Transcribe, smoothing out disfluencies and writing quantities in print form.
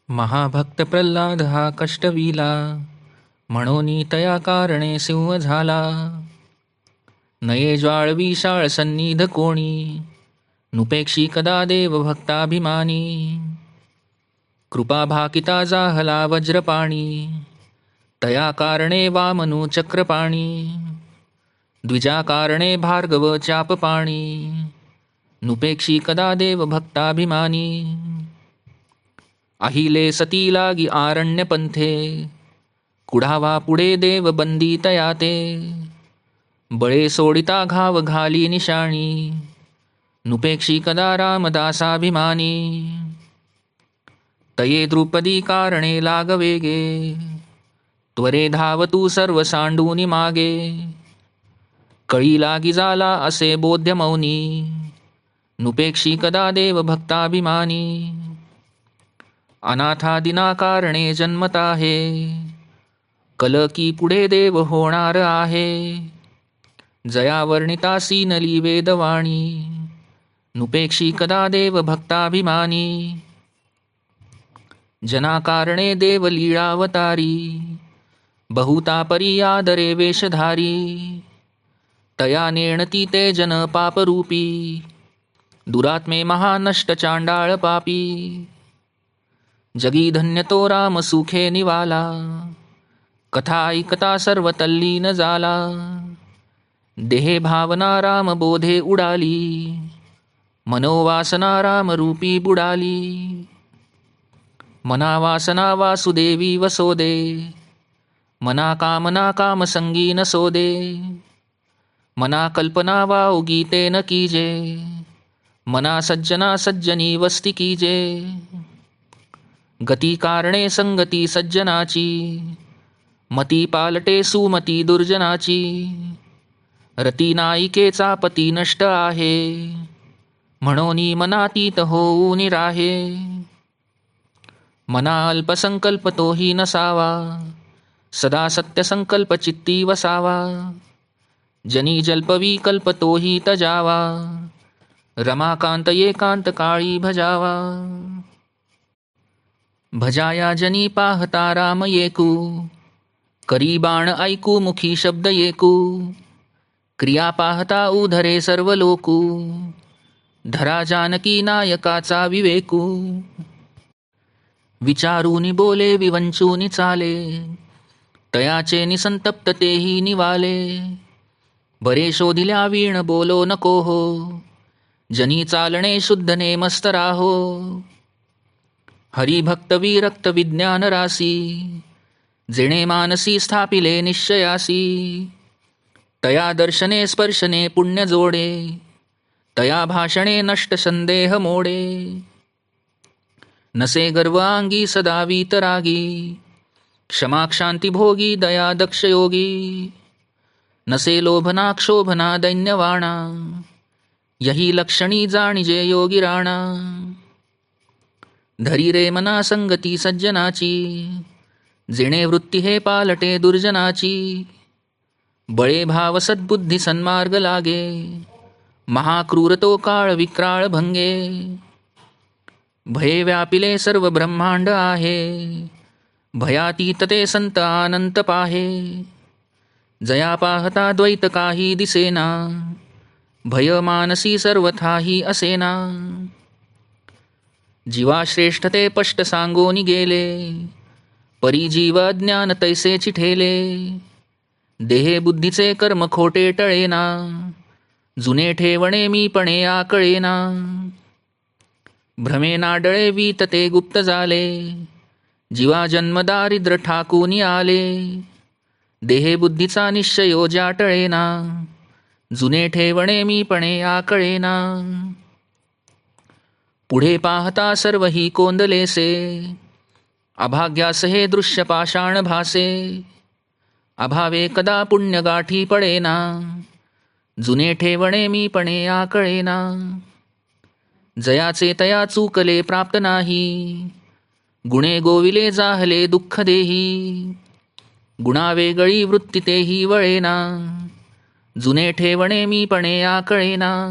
महाभक्त प्रल्हाद हा कष्टविला, म्हणोनी तया कारणे सिंह झाला. नये ज्वाळ विशाळ सन्निध कोणी, नुपेक्षी कदा देव भक्ताभिमानी. कृपा भाकिता जाहला वज्रपाणी, तया कारणे वामनु चक्रपाणी. द्विजा कारणे भार्गव चापपाणी, नुपेक्षी कदा देव भक्ताभिमानी. अहिले सती लागी आरण्य पंथे, कुढावा पुढे देव बंदी तया ते. बळे सोडिता घाव घाली निशाणी, नुपेक्षी कदा रामदासाभिमानी. तये द्रुपदी कारणे लागवेगे, त्वरे धावतू सर्व सांडूनी मागे. कळी लागी जाला असे बोध्य मौनी, नुपेक्षी कदा देव भक्ताभिमानी. अनाथादिना कारणे जन्मत आहे, कल की पुढे देव होणार आहे. जया वर्णितासी नली वेदवाणी, नुपेक्षी कदा देव भक्ताभिमानी. जना कारणे देव लीळावतारी, बहुता परी आदरे वेशधारी. तया नेणती ते जन पापरूपी, दुरात्मे महानष्ट चांडाळ पापी. जगी धन्य तो राम सुखे निवाला, कथा ऐकता सर्व तल्लीन झाला. देहे भावना राम बोधे उडाली, मनोवासना राम रूपी बुडाली. मना वासना वासुदेवी वसोदे, मना कामना काम संगी न सोदे. मना कल्पना वाओ गीते न कीजे, मना सज्जना सज्जनी वस्ती कीजे. गती कारणे संगती सज्जनाची, मती पालटे सुमती दुर्जनाची. रती नायिकेचा पती नष्ट आहे, म्हणोनी मनातीत होऊन राहे. मना अल्पसंकल्प तोही नसावा, सदा सत्यसंकल्प चित्ती वसावा. जनी जल्पवी कल्प तोही तजावा, रमाकांत एकांत काळी भजावा. भजाया जनी पाहता राम येकू, करी बाण ऐकू मुखी शब्द येकू. क्रिया पाहता उधरे सर्व लोकू, धरा जानकी नायकाचा विवेकू. विचारूनी बोले विवंचूनी चाले, तयाचे निसंतप्त तेही निवाले. बरे शोधिल्या वीण बोलो नको हो, जनी चालणे शुद्ध नेमस्त राहो. हरिभक्त विरक्त विज्ञान रासी, जेणे मानसी स्थापिले निश्चयासी. तया दर्शने स्पर्शने पुण्य जोडे, तया भाषणे नष्ट संदेह मोडे. नसे गर्वांगी सदा वीतरागी, क्षमा क्षांती भोगी दया दक्ष योगी. नसे लोभना क्षोभना दैन्यवाणा, यही लक्षणी जाणिजे योगी राणा. धरी रे मना संगती सज्जनाची, जेणे वृत्ती हे पालटे दुर्जनाची. बळे भाव सद्बुद्धी सन्मार्ग लागे, महाक्रूर तो काळ विक्राळ भंगे. भये व्यापिले सर्व ब्रह्मांड आहे, भयातीत ते संत अनंत पाहे. जया पाहता द्वैत काही दिसेना, भय मानसी सर्वथाही असेना. जीवा श्रेष्ठ ते पष्ट सांगोनी गेले, परी जीव अज्ञान तैसे चिठेले. देहे बुद्धीचे कर्म खोटे टळेना, जुने ठेवणे मीपणे आकळेना. भ्रमे नाडळे वीत ते गुप्त झाले, जीवा जन्म दारिद्र ठाकूनी आले. देहे बुद्धीचा निश्चयो ज्या टळेना, जुने ठेवणे मीपणे आकळेना. पुढे पाहता सर्व ही कोंदलेसे, अभाग्यास हे दृश्य पाषाण भासे. अभावे कदा पुण्य गाठी पडेना, जुने ठेवणे मीपणे आकळेना. जयाचे तया चूकले प्राप्त नाही, गुणे गोविले जाहले दुःख देही. गुणावेगळी वृत्ती तेही वळेना, जुने ठेवणे मीपणे आकळेना.